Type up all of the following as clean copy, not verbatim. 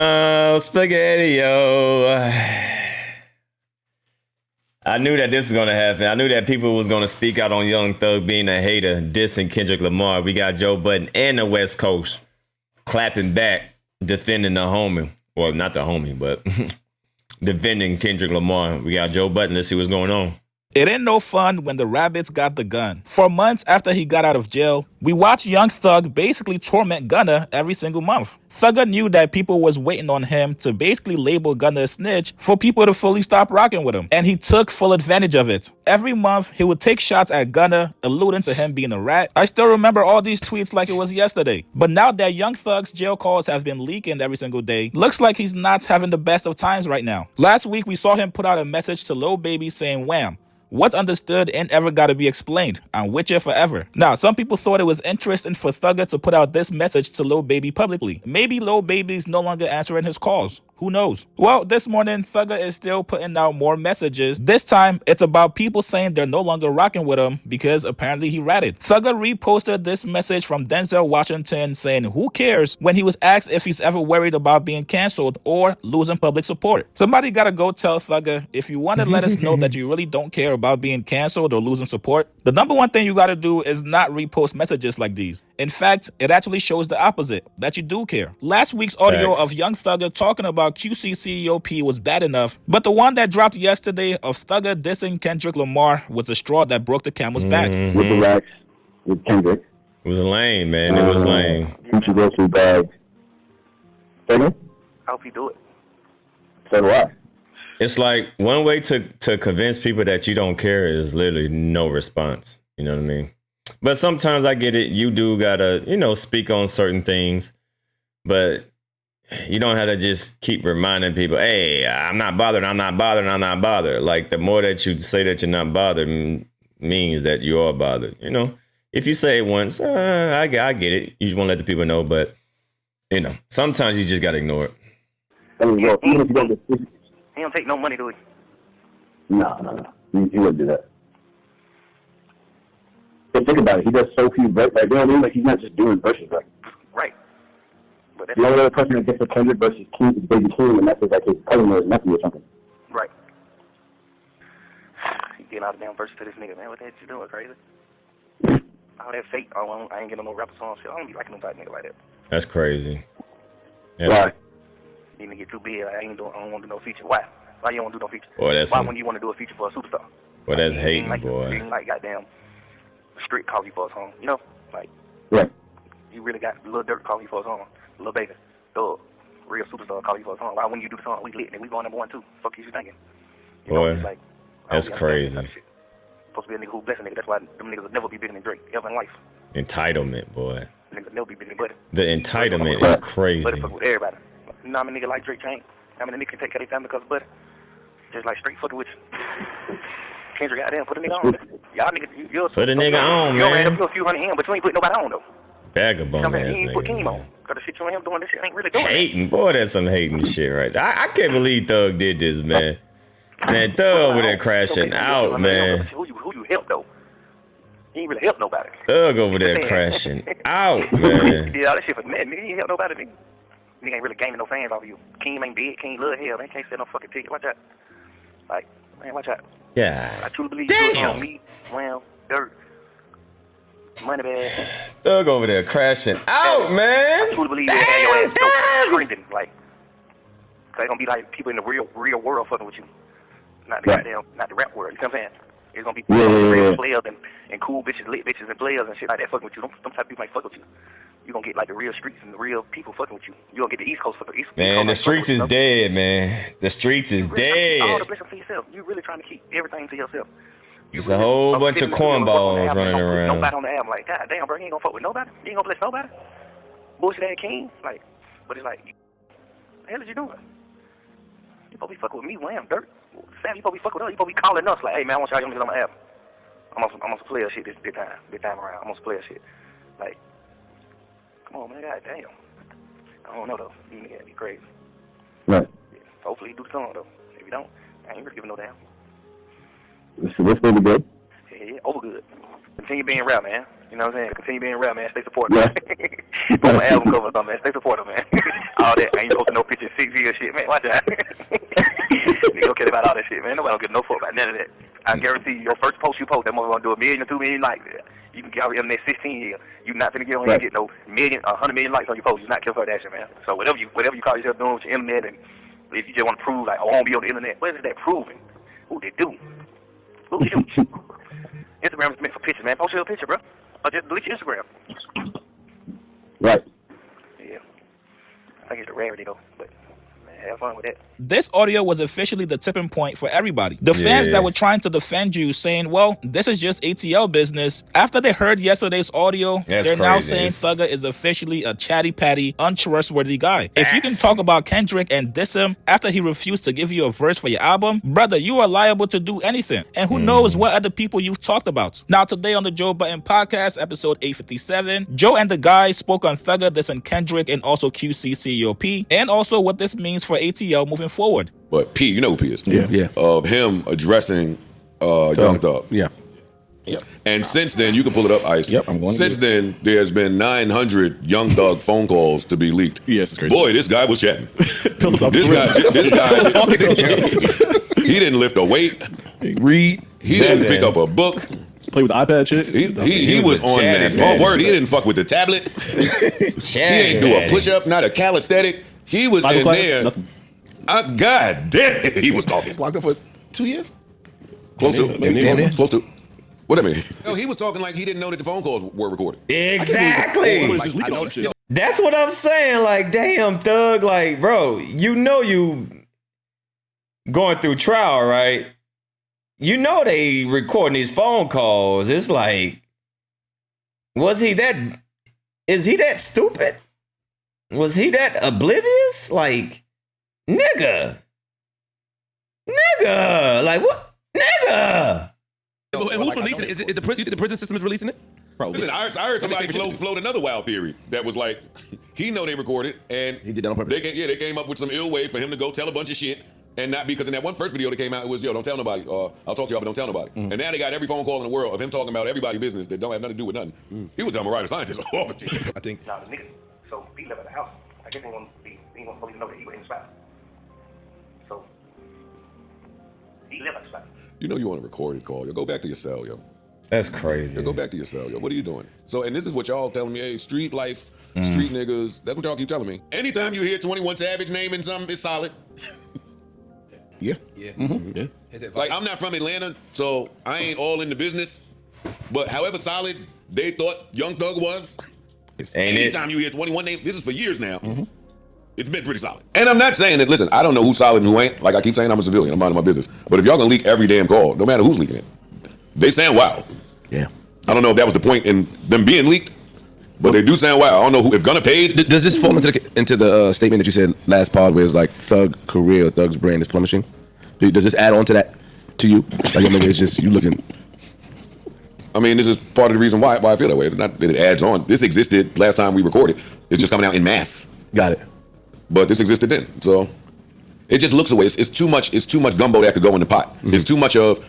Spaghetti, yo. I knew that this was gonna happen. I knew that people was gonna speak out on Young Thug being a hater, dissing Kendrick Lamar. We got Joe Budden and the West Coast clapping back, defending the homie. Well, not the homie, but defending Kendrick Lamar. We got Joe Budden. Let's see what's going on. It ain't no fun when the rabbits got the gun. For months after he got out of jail, we watched Young Thug basically torment Gunna every single month. Thugger knew that people was waiting on him to basically label Gunna a snitch for people to fully stop rocking with him, and he took full advantage of it. Every month, he would take shots at Gunna, alluding to him being a rat. I still remember all these tweets like it was yesterday. But now that Young Thug's jail calls have been leaking every single day, looks like he's not having the best of times right now. Last week, we saw him put out a message to Lil Baby saying, "Wham, what's understood ain't ever gotta be explained. I'm with you forever." Now, some people thought it was interesting for Thugger to put out this message to Lil Baby publicly. Maybe Lil Baby's no longer answering his calls. Who knows? Well, this morning, Thugger is still putting out more messages. This time, it's about people saying they're no longer rocking with him because apparently he ratted. Thugger reposted this message from Denzel Washington saying, "Who cares?" when he was asked if he's ever worried about being canceled or losing public support. Somebody gotta go tell Thugger, if you want to let us know that you really don't care about being canceled or losing support, the number one thing you gotta do is not repost messages like these. In fact, it actually shows the opposite, that you do care. Last week's audio of Young Thugger talking about QCCEOP was bad enough, but the one that dropped yesterday of Thugger dissing Kendrick Lamar was the straw that broke the camel's back. With the racks, with Kendrick. It was lame, man. It was lame. Future go through bag. I hope you do it. So do I. It's like one way to convince people that you don't care is literally no response. You know what I mean? But sometimes I get it. You do gotta, speak on certain things, but you don't have to just keep reminding people, "Hey, I'm not bothered. I'm not bothered. I'm not bothered." Like the more that you say that you're not bothered means that you are bothered. If you say it once, I get it. You just want to let the people know, but sometimes you just gotta ignore it. I mean, well, even if you don't get He don't take no money, do he? No. He wouldn't do that. But think about it. He does so few verses. Like, you know what I mean? Like, he's not just doing verses. Like, right. But that's the only other person that gets a Kendrick versus King is Baby King, and that's like his cousin or his nephew or something. Right. He getting all the damn verses to this nigga, man. What the heck you doing, crazy? All that fake. Oh, I ain't getting no rapper song shit. I don't be liking no type nigga like that. That's crazy. Why? You nigga get too big. I don't want to do no feature. Why? Why you don't want to do no feature? Why when you want to do a feature for a superstar? Well, that's hating, boy. You ain't like goddamn Street call you for a song. Like, right. You really got Lil Durk call you for a song. Lil Baby, Thug, real superstar call you for a song. Why wouldn't you do the song? We lit and we going number one too. Fuck you thinking? Boy, that's crazy. Supposed to be a nigga who bless a nigga. That's why them niggas will never be bigger than Drake ever in life. Entitlement, boy. Niggas will never be bigger than Budden. The entitlement is crazy. Budden fuck with everybody. You know how many niggas like Drake ain't? How many niggas can take care of their family because of Budden? Just like straight fucking with you. Kendrick, goddamn, put a nigga on. Y'all niggas, you put a nigga on, man. You ran up a few hundred him, but you ain't put nobody on though. Vagabond ass nigga. You ain't put Keem on. Cause the shit you and him doing, this shit ain't really doing. Hating, boy, that's some hating shit right there. I can't believe Thug did this, man. Man, Thug over there crashing out, man. Who you help though? He ain't really help nobody. Thug over there crashing out, man. He did all that shit for man. Nigga, he ain't help nobody, nigga. Nigga ain't really gaining no fans off you. Keem ain't dead. Keem love hell. They can't sell no fucking ticket. Watch out. Like, man, watch out. Yeah. I truly believe you on me, Wham, Dirt, Money Bag. Thug over there crashing out, man. I truly believe you had your ass trending. Like, cause it's gonna be like people in the real world fucking with you. Not the goddamn, not the rap world. You know what I'm saying? It's gonna be real players and cool bitches, lit bitches and players and shit like that fucking with you. Them type of people ain't fuck with you. You gonna get like the real streets and the real people fucking with you. You gonna get the East Coast fucking East Coast. Man, the streets is dead, man. The streets is dead. All the blessings to yourself. You really trying to keep everything to yourself. There's a whole bunch of cornballs running around. Nobody on the album, like, God damn, bro, you ain't gonna fuck with nobody. You ain't gonna bless nobody. Bullshit ass king, like, but it's like, what the hell is you doing? You supposed to be fucking with me, Wham, Dirt. Sam, you supposed to be fucking with us. You supposed to be calling us, like, hey man, I want y'all young niggas on my album. I'm on some player shit this time around. I'm on some player shit. Like, come on, man, God damn. I don't know though. You niggas be crazy. Right. Yeah. Hopefully you do the song though. If you don't, I ain't really giving no damn. So what's going to be good? Yeah, over good. Continue being rap, man. You know what I'm saying? Continue being rap, man. Stay supportive, yeah. man. On my album cover, man. Stay supportive, man. All that. I ain't posting no pictures 6 year shit, man. Watch that. You don't care about all that shit, man. Nobody don't give no fuck about none of that. I guarantee you, your first post you post, that motherfucker gonna do 1 million or 2 million likes. You can get out in the next 16 years. You're not gonna get on here and get no 100 million likes on your post. You're not care for that shit, man. So whatever you call yourself doing with your internet, and if you just want to prove like, oh, I won't be on the internet, what is that proving? Who they do? Who they do? Instagram is meant for pictures, man. Post your picture, bro. Or just delete your Instagram. Right. Yeah. I think it's a rarity though, but have fun with it. This audio was officially the tipping point for everybody. The fans that were trying to defend you, saying, well, this is just ATL business. After they heard yesterday's audio, they're now saying Thugger is officially a chatty patty, untrustworthy guy. If you can talk about Kendrick and diss him after he refused to give you a verse for your album, brother, you are liable to do anything. And who knows what other people you've talked about. Now, today on the Joe Budden Podcast, episode 857, Joe and the guys spoke on Thugger dissing Kendrick and also QCCOP, and also what this means for ATL moving forward. But P, you know who P is. Yeah. Of him addressing Young Thug. Yeah. And since then, you can pull it up, Ice. Yep, I'm going Since then, there's been 900 Young Thug phone calls to be leaked. Yes, it's crazy. Boy, this guy was chatting. This guy, he didn't lift a weight. Read. He didn't pick up a book. Play with the iPad shit. He was on that phone. Word, he didn't fuck with the tablet. He ain't do a push-up, not a calisthenic. He was in there. Nothing. God damn it, he was talking. Locked up for 2 years? Close to. Close to. What I mean? No, he was talking like he didn't know that the phone calls were recorded. Exactly. That's what I'm saying. Like, damn, Thug. Like, bro, you know you going through trial, right? You know they recording these phone calls. It's like, is he that stupid? Was he that oblivious? Like, nigga. Like, what? Nigga. And who's releasing it? Is it the prison system is releasing it? Probably. Listen, I heard somebody float another wild theory that was like, he know they recorded, and he did that on purpose. They came up with some ill way for him to go tell a bunch of shit, and not because in that one first video that came out, it was, yo, don't tell nobody. I'll talk to y'all, but don't tell nobody. And now they got every phone call in the world of him talking about everybody's business that don't have nothing to do with nothing. He was telling me right, a scientist all the time. I think. Nah, the nigga. So he left at the house. I guess he ain't gonna fully know that he was in the spot. So he left at the spot. You know you want a recorded call. Yo, go back to your cell, yo. That's crazy. Yo, go back to your cell, yo. What are you doing? So, and this is what y'all telling me, hey, street life, street niggas. That's what y'all keep telling me. Anytime you hear 21 Savage naming something, it's solid. Yeah. Mm-hmm. Yeah. Like, I'm not from Atlanta, so I ain't all in the business. But however solid they thought Young Thug was, anytime you hear 21 names, this is for years now. It's been pretty solid. And I'm not saying that, listen, I don't know who's solid and who ain't. Like I keep saying, I'm a civilian. I'm minding my business. But if y'all gonna leak every damn call, no matter who's leaking it, they sound wild. Yeah. I don't know if that was the point in them being leaked, but they do sound wild. I don't know who, if Gunna paid. Does this fall into the statement that you said last pod where it's like Thug career, Thug's brand is plummeting? Does this add on to that to you? Like, I mean, it's just you looking. I mean, this is part of the reason why I feel that way. Not that it adds on. This existed last time we recorded. It's just coming out in mass. Got it. But this existed then, so it just looks away. It's too much. It's too much gumbo that could go in the pot. It's too much of,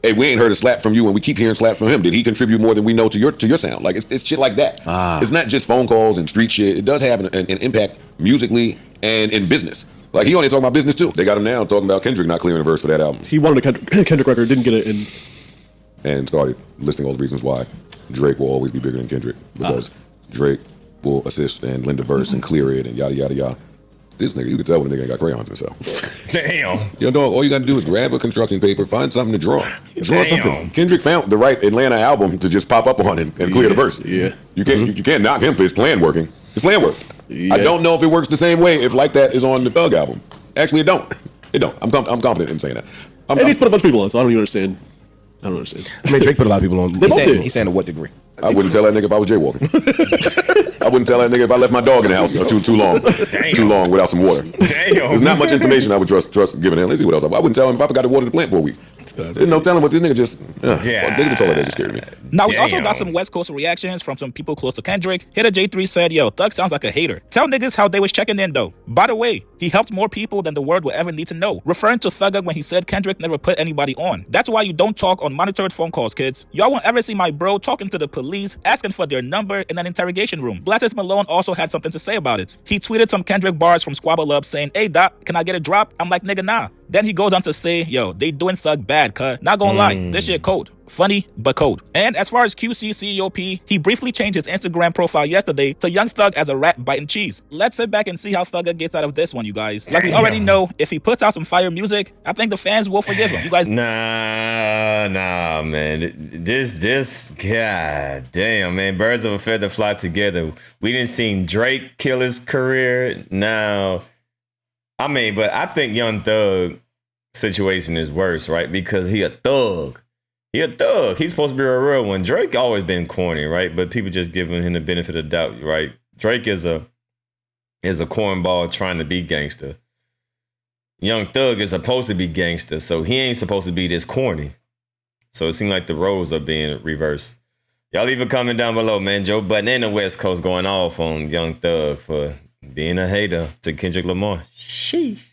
hey, we ain't heard a slap from you, and we keep hearing slaps from him. Did he contribute more than we know to your sound? Like it's shit like that. It's not just phone calls and street shit. It does have an impact musically and in business. Like he only talking about business too. They got him now talking about Kendrick not clearing a verse for that album. He wanted a Kendrick record, didn't get it, and started listing all the reasons why Drake will always be bigger than Kendrick because Drake will assist and lend a verse and clear it and yada yada yada. This nigga, you can tell when a nigga ain't got crayons himself. Damn. Yo, dog, all you gotta do is grab a construction paper, find something to draw. Draw something. Kendrick found the right Atlanta album to just pop up on and clear the verse. Yeah. You can't you can't knock him for his plan working. His plan worked. Yeah. I don't know if it works the same way if Like That is on the Thug album. Actually, it don't. It don't. I'm confident in saying that. And he's put a bunch of people on, so I don't even understand. I don't understand. I mean, Drake put a lot of people on. He's saying to what degree? I wouldn't tell that nigga if I was jaywalking. I wouldn't tell that nigga if I left my dog in the house too long. Damn. Too long without some water. Damn. There's not much information I would trust giving him. Let's see what else. I wouldn't tell him if I forgot to water the plant for a week. There's no telling what this nigga just. Niggas that told her that just scared me. Now, we also got Damn. some West Coast reactions from some people close to Kendrick. Hitter J3 said, yo, Thug sounds like a hater. Tell niggas how they was checking in though. By the way, he helped more people than the world will ever need to know, referring to Thugger when he said Kendrick never put anybody on. That's why you don't talk on monitored phone calls, kids. Y'all won't ever see my bro talking to the police, asking for their number in an interrogation room. Glasses Malone also had something to say about it. He tweeted some Kendrick bars from Squabble Up saying, hey Doc, can I get a drop? I'm like, nigga, nah. Then he goes on to say, yo, they doing Thug bad, cuz. Not gonna lie, this shit cold. Funny, but cold. And as far as QC CEOP, he briefly changed his Instagram profile yesterday to Young Thug as a rat biting cheese. Let's sit back and see how Thugger gets out of this one, you guys. Like we already know, if he puts out some fire music, I think the fans will forgive him. You guys... Nah, man. This, god damn, man. Birds of a feather fly together. We didn't see Drake kill his career. Now, I mean, but I think Young Thug situation is worse, right? Because he a thug. He a thug. He's supposed to be a real one. Drake always been corny, right? But people just giving him the benefit of the doubt, right? Drake is a cornball trying to be gangster. Young Thug is supposed to be gangster, so he ain't supposed to be this corny. So it seems like the roles are being reversed. Y'all leave a comment down below, man. Joe Budden and the West Coast going off on Young Thug for being a hater to Kendrick Lamar. Sheesh.